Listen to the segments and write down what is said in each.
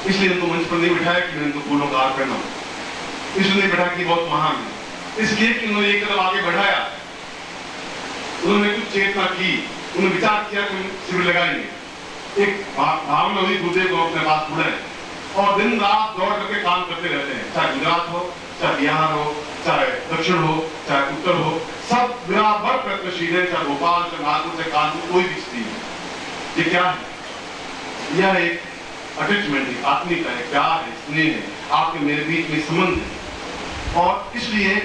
इसलिए उनको मंच पर नहीं बिठाया कि मैं उनको फूलों का हार पहनाऊं, इसलिए नहीं बिठाया कि बहुत महान है, इसलिए कि उन्होंने एक कदम आगे बढ़ाया, उन्होंने कुछ चेतना की, उन्होंने विचार किया कि शिविर लगाएंगे, एक भावना हुई गुरुदेव को अपने पास बुलाए और दिन रात दौड़ करके काम करते रहते हैं, चाहे गुजरात हो, चाहे बिहार हो, चाहे दक्षिण हो, चाहे उत्तर हो, सब बराबर प्रयत्नशील है, चाहे भोपाल, चाहे नागपुर, चाहे कानपुर, कोई भी स्थिति है। ये क्या है? यह एक अटैचमेंट है, आत्मीयता है, प्यार है, स्नेह है, आपके मेरे बीच में संबंध है। और इसलिए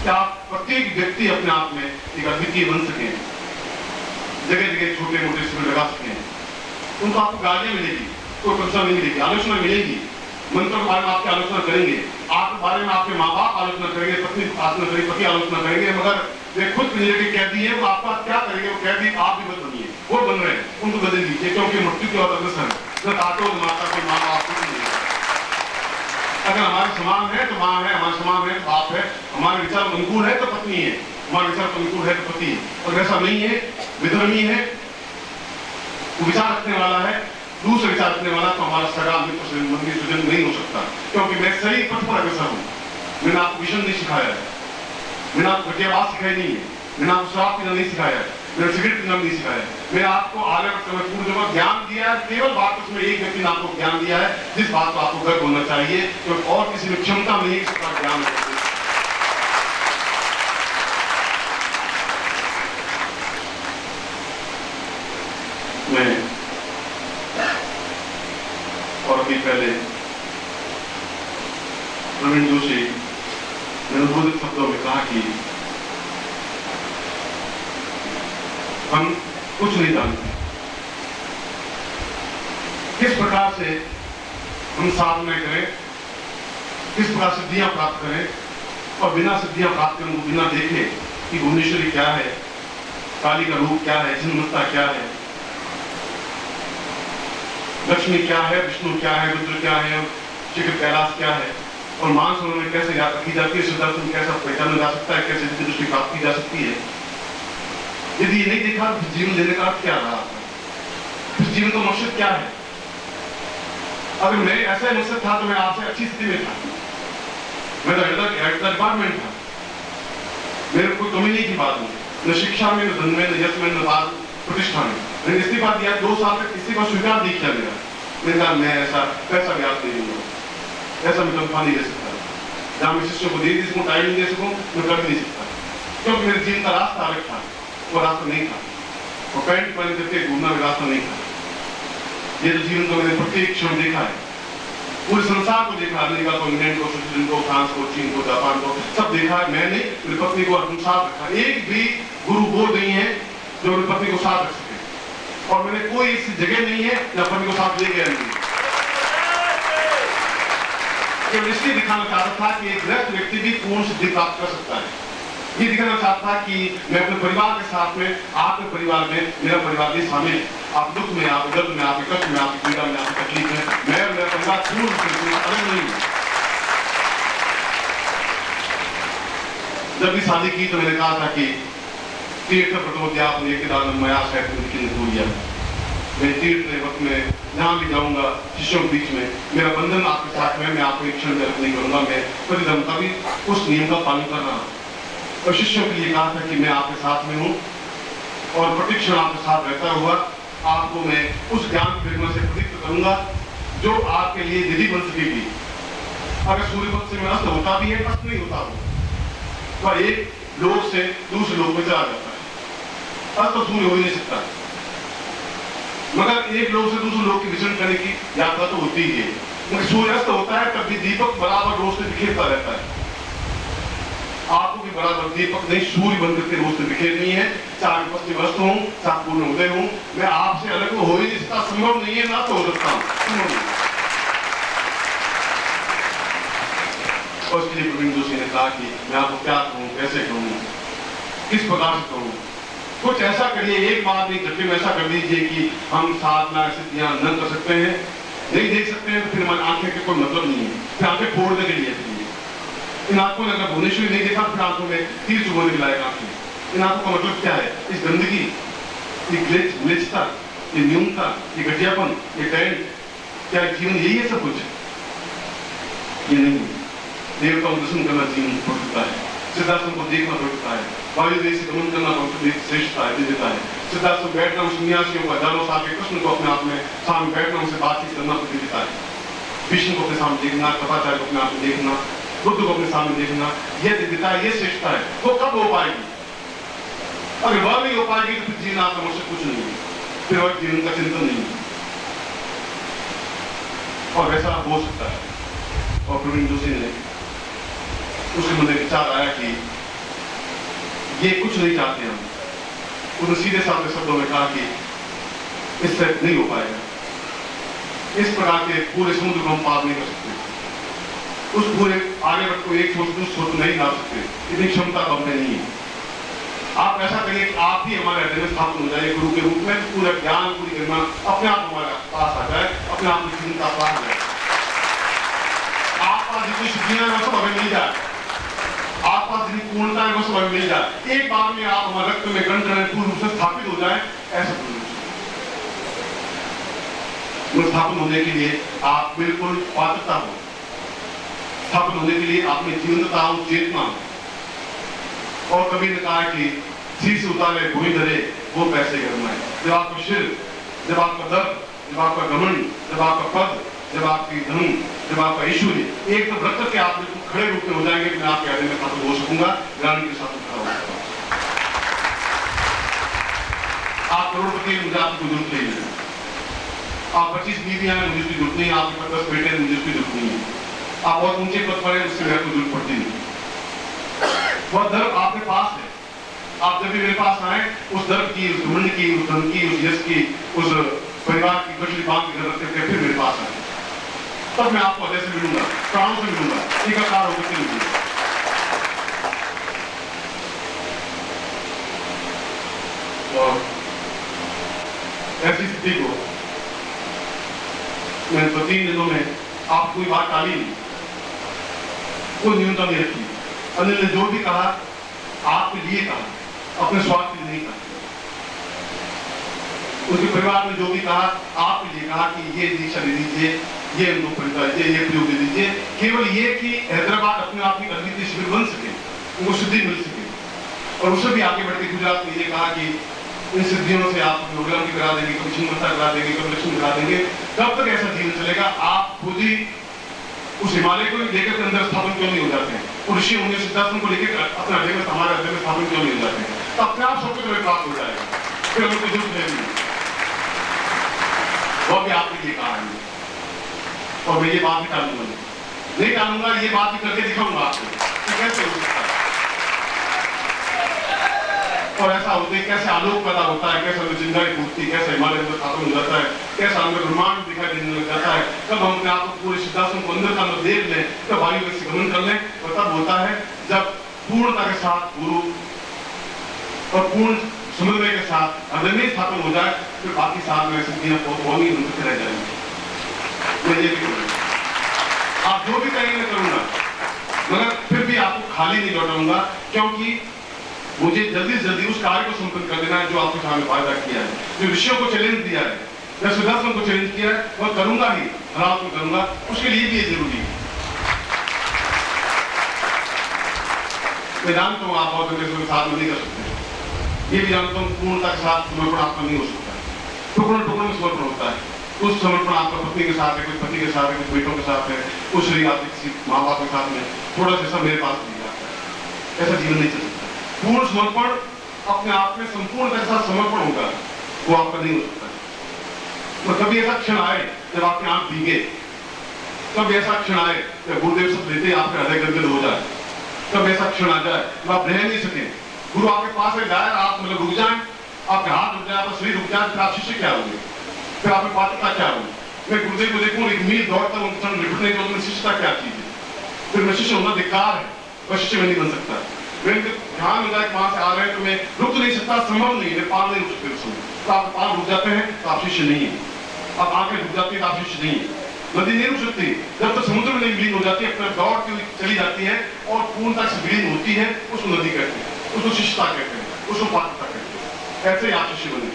क्या प्रत्येक व्यक्ति अपने आप में एक अद्वितीय बन सके, जगह जगह छोटे मोटे शिविर लगा सके, उनको आपको गालियां मिलेगी, कोई प्रशंसा नहीं मिलेगी, आलोचना मिलेगी, मंत्रों के बारे में आपकी आलोचना करेंगे, आपके बारे में आपके माँ बाप आलोचना करेंगे, पत्नी आलोचना करेंगे, पति आलोचना करेंगे, मगर वे खुद रिलेटिव कैदी है, वो आपका क्या करेंगे? वो कैदी आप भी मत बनिए, वो बन रहे हैं, उनको बदल दीजिए, क्योंकि मृत्यु की और अग्रसर न काटो माता कोई माँ बाप को नहीं। अगर हमारे समान है तो माँ है, हमारे समान है तो बाप है, हमारे विचार अनुकूल है तो पत्नी है, हमारे विचार अनुकूल है तो पति है। अगर ऐसा नहीं है, विधर्मी है, विचार रखने वाला है, दूसरे विचार रखने वाला, तो हमारा सगा मित्र सृजन नहीं हो सकता, क्योंकि मैं सही पथ पर अग्रसर हूँ। मैंने आपको विजन नहीं सिखाया है, मैंने आपको घटियावाद सिखाई नहीं है, मैंने आपको शराब पीना नहीं सिखाया है, मैंने सिगरेट पीना नहीं सिखाया है, मैंने आपको आगे पूर्ण ज्ञान दिया है। केवल बात उसमें एक व्यक्ति ने आपको ज्ञान दिया है, जिस बात को आपको गर्व होना चाहिए, क्योंकि और किसी में क्षमता नहीं है इसका ज्ञान। मैं और अभी पहले प्रवीण जोशी ने उद्बोधित शब्दों में कहा कि हम कुछ नहीं जानते, किस प्रकार से हम साधना करें, किस प्रकार सिद्धियां प्राप्त करें, और बिना सिद्धियां प्राप्त करें, बिना देखे कि भुवनेश्वरी क्या है, काली का रूप क्या है, छिन्नमस्ता क्या है, लक्ष्मी क्या है, विष्णु क्या है, रुद्र क्या है, शिखर कैलाश क्या है, और मानसरोवर में कैसे याद रखी जाती है, सुदर्शन कैसा पहचाना जा सकता है, कैसे दिव्य दृष्टि प्राप्त की जा सकती है। यदि ये नहीं देखा तो जीवन लेने का अर्थ क्या रहा? फिर जीवन का मकसद क्या है? अगर मैं ऐसा मकसद था तो मैं आपसे अच्छी स्थिति में था, मेरा डिपार्टमेंट था, मेरे कोई कमी नहीं थी बात में, न शिक्षा में, न धन में, न यश में, न बात प्रतिष्ठा में। मैंने इस्तीफा दिया, 2 साल तक इस्तीफा स्वीकार नहीं किया मेरा। मैंने कहा मैं ऐसा पैसा ब्याज नहीं दूंगा, ऐसा मैं तनख्वाह नहीं ले सकता, जहां मैं शिष्यों को दे सकूं, टाइम नहीं दे सकूं, मैं कर नहीं सकता, क्योंकि मेरे जीवन का रास्ता अलग था, वो रास्ता नहीं था, वो पैंट पहन करके घूमना भी रास्ता नहीं था। ये तो जीवन को मैंने प्रत्येक क्षण देखा है, पूरे संसार को देखा, अमेरिका को, इंग्लैंड को, स्विट्जरलैंड को, फ्रांस को, चीन को, जापान को, सब देखा है मैंने। मेरी पत्नी को अपने साथ रखा, एक भी गुरु वो नहीं है जो मेरी पत्नी को साथ रख सके, और मैंने कोई ऐसी जगह नहीं है जहां पत्नी को साथ ले गया नहीं। इसलिए दिखाना चाहता था कि एक गृहस्थ व्यक्ति भी पूर्ण सिद्धि प्राप्त कर सकता है। ये दिखाना चाहता था कि मैं अपने परिवार के साथ में, आपके परिवार में, मेरा परिवार भी शामिल है। आप दुख में, आप दर्द में, आपके कष्ट में, आपकी पीड़ा में, आपकी तकलीफ में, मैं और मेरा परिवार पूर्ण अलग नहीं है। जब भी शादी की तो मैंने कहा था कि तीर्थ प्रतोद्याप मया मैं तीर्थ वक्त में जहाँ भी जाऊंगा शिष्यों के बीच में मेरा बंधन आपके साथ में, मैं आपको एक क्षण गलत नहीं करूंगा, मैं प्रतिधर्म का भी उस नियम का पालन कर रहा हूँ। और शिष्यों के लिए कहा था कि मैं आपके साथ में हूँ और प्रतिक्षण आपके साथ रहता हुआ आपको मैं उस ज्ञान की प्रेरणा से प्रतिष्ठित करूंगा जो आपके लिए विधि बन सकेगी। अगर सूर्य पथ से मैं अस्त होता भी है, अस्त नहीं होता हो, तो एक लोक से दूसरे लोक में चला जाता है। अस्त तो सूर्य हो ही नहीं सकता, मगर एक लोक से दूसरे लोक की विचरण करने की यात्रा तो होती ही है। मगर सूर्य अस्त होता है तब भी दीपक बराबर रोज से बिखेरता रहता है। आपको भी बराबर दीपक नहीं सूर्य बनकर के रोज से बिखेरनी है, चाहे पश्चिम अस्त हूँ, चाहे पूर्ण उदय हूँ, मैं आपसे अलग तो हो ही नहीं सकता, संभव नहीं है, ना तो हो सकता हूँ। और इसलिए प्रवीण जोशी ने कहा कि मैं आपको क्या कहूँ, कैसे कहूँ, किस प्रकार से कहूँ, कुछ ऐसा करिए, एक बात नहीं जबकि में ऐसा कर दीजिए कि हम साधना सिद्धियां न कर सकते हैं, नहीं देख सकते हैं, तो फिर हमारी आंखें के कोई मतलब नहीं है, फिर आंखें फोड़ने के लिए चाहिए। इन आंखों ने अगर भुवनेश्वरी नहीं देखा फिर आंखों में तीर चुभने लायक आंखें। इन आंखों का मतलब क्या है? इस गंदगी, ये ग्लिचता, ये न्यूनता, ये घटियापन, ये टैलेंट, क्या जीवन यही है सब कुछ? ये नहीं। देवताओं को दर्शन करना जीवन पवित्रता है, सिद्धार्थों को देखना पवित्रता है, वायुदेव से गमन करना श्रेष्ठता है, दिव्यता है। सिद्धार्थ में बैठना, उस सन्यासियों को हजारों साल के कृष्ण को अपने आप में सामने बैठना, उनसे बातचीत करना दिव्यता है। विष्णु को अपने सामने देखना, कृपाचार्य को अपने आप में देखना, बुद्ध को अपने सामने देखना, यह दिव्यता है, यह श्रेष्ठता है। वो कब हो पाएगी? अगर वह नहीं हो पाएगी तो फिर जीवन आपका मुझसे कुछ नहीं है, फिर वह जीवन का चिंतन नहीं है। और वैसा हो सकता है। और प्रवीण जोशी ने उसके मन में विचार आया कि ये कुछ नहीं चाहते हम। उन्होंने सीधे साधे शब्दों में कहा कि इससे नहीं हो पाएगा, इस प्रकार के पूरे समुद्र को हम पार नहीं कर सकते, उस पूरे आगे बढ़ को एक सोच दूसरी सोच नहीं ला सकते, इतनी क्षमता तो हमें नहीं है। आप ऐसा करिए कि आप ही हमारे हृदय में स्थापित हो जाए गुरु के रूप में, पूरा ज्ञान पूरी गरिमा अपने आप हमारे पास आ जाए, अपने आप में चिंता पार हो जाए। आप पास जितनी सिद्धियां हैं सब हमें मिल जाए, आप पास जितनी पूर्णता है वो सब हमें मिल जाए, एक बार में आप हमारे रक्त में गण गण पूर्ण रूप से स्थापित हो जाए। ऐसा स्थापित होने के लिए आप बिल्कुल पात्रता हो, स्थापित होने के लिए आप में जीवंतता हो, चेतना। और कभी ने कहा कि शीश उतारे भूमि धरे वो पैसे करना है। जब आपका शिर, जब आपका दर्द, जब आपका घमंड, जब आपका पद, जब आपकी धन, जब आपका ऐश्वर्य एकदम रख करके आप बिल्कुल खड़े रूप में हो जाएंगे, मैं आपके हृदय में खातिर हो सकूंगा, ग्रामीण के साथ खड़ा हो सकूंगा। आप करोड़पति, मुझे आपकी जरूरत नहीं है। आप 25 बीवियां हैं, मुझे उसकी जरूरत नहीं है। आपके 10 बेटे हैं, मुझे उसकी जरूरत नहीं है। आप बहुत ऊंचे पद पर हैं, उससे मेरे को जरूरत पड़ती नहीं। वह दर्द आपके पास है। आप जब भी मेरे पास आए, उस दर्द की, उस घमंड की, उस धन की, उस यश की, उस परिवार की कचरी बांध की जरूरत करके फिर मेरे पास आए, तब मैं आपको हृदय से मिलूंगा, प्राणों से मिलूंगा, एकाकार होकर मिलूंगा। और ऐसी स्थिति को मैंने 2-3 दिनों में आप कोई बात टाली नहीं, कोई न्यूनतम नहीं रखी। अनिल ने जो भी कहा आपके लिए कहा, अपने स्वार्थ के लिए नहीं कहा। उसके परिवार ने जो भी कहा आपके लिए कहा कि ये दीक्षा दे दीजिए, ये ये प्रयोग दे दीजिए, केवल ये कि हैदराबाद अपने आप में अद्वितीय शिविर बन सके, उनको सिद्धि मिल सके। और उससे भी आगे बढ़ के गुजरात ने ये कहा कि इन सिद्धियों से आप प्रोग्राम भी करा देंगे, कभी चिन्मता करा देंगे, कभी लक्ष्मी करा देंगे। कब तक ऐसा जीवन चलेगा? आप खुद ही उस हिमालय को लेकर अंदर स्थापन क्यों नहीं हो जाते हैं? ऋषि मुनि सिद्धार्थों को लेकर अपने हृदय में, हमारे हृदय में स्थापन क्यों नहीं हो जाते हैं? तो अपने आप सबको तुम्हें प्राप्त हो जाएगा, फिर हमें कोई दुख नहीं। वो भी आपके लिए कहा है, और मैं ये बात भी टालूंगा नहीं टालूंगा, ये बात भी करके दिखाऊंगा आपको कि कैसे हो सकता है। और ऐसा होता है, कैसे आलोक पैदा होता है, कैसे चिंगारी फूटती, कैसे हिमालय में स्थापन हो जाता है, कैसा हमें ब्रह्मांड दिखाई देने लग जाता है। कब हम अपने आप को पूरे सिद्धार्थों को अंदर का अंदर देख लें, तब वायु में गमन कर लें। और तब होता है जब पूर्णता के साथ गुरु और पूर्ण समन्वय के साथ हृदय में स्थापन हो जाए, फिर बाकी साथ में सिद्धियां बहुत ही उनसे रह जाएंगी। मैं ये भी करूंगा, आप जो भी कहेंगे मैं करूंगा, मगर फिर भी आपको खाली नहीं लौटाऊंगा, क्योंकि मुझे जल्दी से जल्दी उस कार्य को संपन्न कर देना है जो आपके सामने वायदा किया है, जो विषयों को चैलेंज दिया है, जो सुदर्शन को चैलेंज किया है, वह करूंगा ही, हालात में करूंगा। उसके लिए भी ये जरूरी है। मैं जानता हूं आप बहुत के साथ में नहीं कर सकते, ये भी जानता हूं पूर्णता के साथ समर्पण आपका नहीं हो सकता, टुकड़ों टुकड़ों में समर्पण होता है। उस समर्पण आपका पत्नी के साथ है, कुछ पति के साथ है, कुछ बेटों के साथ है, कुछ शरीर आपके किसी माँ बाप के साथ में, थोड़ा सा मेरे पास नहीं आता है। ऐसा जीवन नहीं चल सकता। पूर्ण समर्पण अपने आप में संपूर्ण के साथ समर्पण होगा, वो आपका नहीं हो सकता। तो कभी ऐसा क्षण आए जब आपके आंख भीगे, कब ऐसा क्षण आए जब गुरुदेव सब लेते आपके हृदय गदगद हो जाए, कब ऐसा क्षण आ जाए जब आप रह नहीं सके, गुरु आपके पास में जाए, आप मतलब रुक जाए, आपके हाथ रुक जाए, आपका शरीर रुक जाए, फिर आप शिष्य क्या होंगे? फिर आपकी पात्रता क्या होगी? मैं गुरुदेव को देखूं, एक मील दौड़ता हूं, निपटने की शिष्यता क्या चीज है? फिर मैं शिष्य होना धिक्कार है, वह शिष्य में नहीं बन सकता। मेरे ध्यान हो जाए कि वहां से आ रहे हैं तो मैं रुक नहीं सकता, संभव नहीं है, पाल नहीं रुक सकते। तो आप पाल रुक जाते हैं तो आप शिष्य नहीं है, आप आंखें रुक जाती है तो आप शिष्य नहीं है। नदी नहीं रुक सकती जब तक समुद्र में नहीं विलीन हो जाती है, अपने दौड़ती हुई चली जाती है और पूर्णता से विलीन होती है, उसको नदी कहते हैं, उसको शिष्यता कहते हैं, उसको पात्रता कहते हैं। ऐसे ही आप शिष्य बने,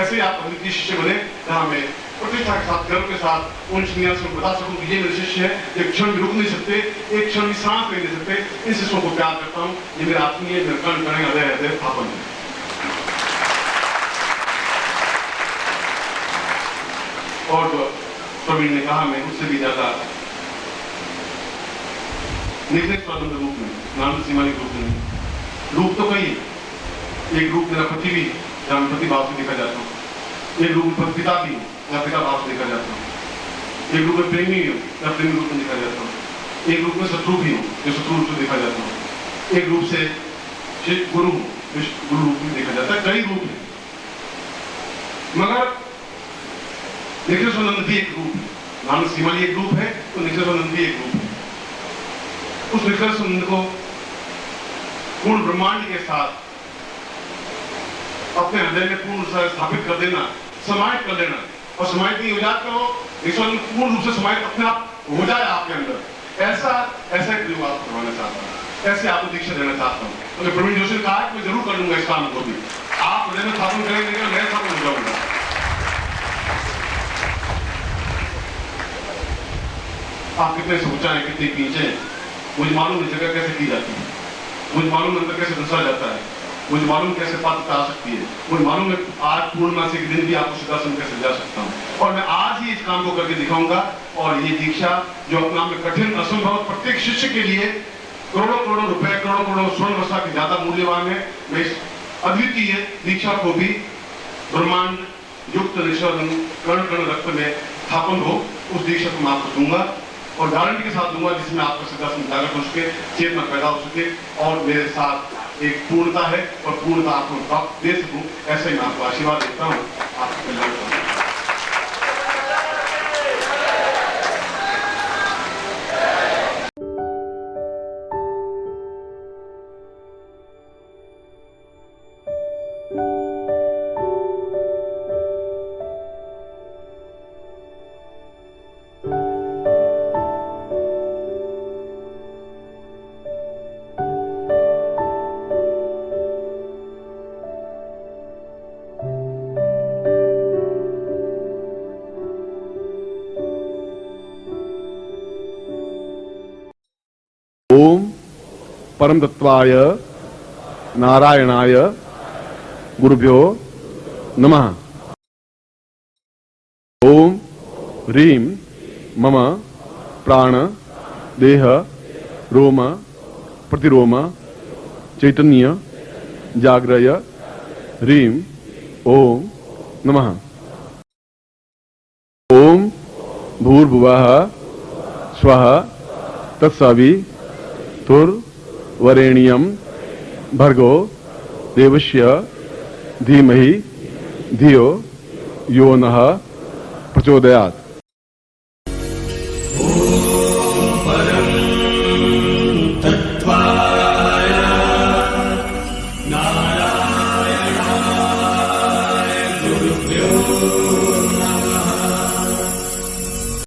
ऐसे ही आप अद्वितीय शिष्य बने, जहां में प्रतिष्ठा के साथ, गर्व के साथ उन सन्यासियों को बता सकूं कि ये मेरे शिष्य है, एक क्षण भी रुक नहीं सकते, एक क्षण भी सांस ले नहीं सकते। इन शिष्यों को प्यार करता हूं। ये मेरे आत्मीय, मेरे कर्ण करें हृदय हृदय स्थापन है। और प्रवीण ने कहा, मैं उससे भी ज्यादा निखिल स्वातंत्र रूप में, नाम सीमानी रूप में, रूप तो कई है। एक रूप मेरा पति भी, जहां मैं पति भाव से देखा जाता हूँ। एक रूप में पिता भी हूँ, मैं पिता भाव से देखा जाता हूँ। एक रूप में प्रेमी हूँ, मैं प्रेमी रूप में देखा जाता हूँ। एक रूप में शत्रु भी हूँ, जो शत्रु रूप में देखा जाता हूँ। एक रूप से गुरु हूँ, गुरु रूप में देखा जाता है। कई रूप है, मगर निखिल स्वानंद भी एक रूप है। नानक सीमाली एक रूप है, तो निखिल स्वानंद भी एक रूप है। उस निखिल स्वानंद को पूर्ण ब्रह्मांड के साथ अपने हृदय में पूर्ण रूप से स्थापित कर देना, समाहित कर देना। और समाहित नहीं हो जाता हो, ईश्वर पूर्ण रूप से समाहित अपने आप हो जाए आपके अंदर। ऐसा एक प्रयोग आप करवाना चाहता हूँ, ऐसे आपको दीक्षा देना चाहता हूँ। तो मैं प्रवीण जोशी ने कहा कि मैं जरूर कर लूंगा इस काम को भी। आप हृदय में स्थापन करेंगे, मैं स्थापन हो जाऊंगा। आप कितने सोचा है, कितने पीछे, मुझे मालूम है जगह कैसे की जाती है, मुझे मालूम अंदर कैसे दसा जाता है, मुझे मालूम कैसे पात्रता आ सकती है, मुझे मालूम है आज पूर्णमासी के दिन भी आपको सिद्धासन कैसे जा सकता हूँ। और मैं आज ही इस काम को करके दिखाऊंगा। और ये दीक्षा जो अपना में कठिन, असंभव, प्रत्येक शिष्य के लिए करोड़ों करोड़ों रुपए, करोड़ों करोड़ों स्वर्ण वर्षा की ज्यादा मूल्यवान है। मैं इस अद्वितीय दीक्षा को भी ब्रह्मांड युक्त निश्चल कण कण रक्त में स्थापन हो, उस दीक्षा को मैं आपको दूंगा और गारंटी के साथ दूंगा, जिसमें आपका सिद्धासन जागृत हो सके, चेतना पैदा हो सके और मेरे साथ एक पूर्णता है और पूर्णता आपको प्राप्त दे सकूं। ऐसे ही मैं आपको आशीर्वाद देता हूँ। आपको कल्याण करूँ। ओम परम तत्वाय नारायणाय गुरुभ्यो नमः। ओम ह्रीं मम प्राण देह रोम प्रतिरोम चैतन्य जाग्रय ह्रीं ओम नमः। ओम भूर्भुवः स्वः तत्सवितुर्वरेण्यं भर्गो देवस्य धीमहि धियो यो नः प्रचोदयात्।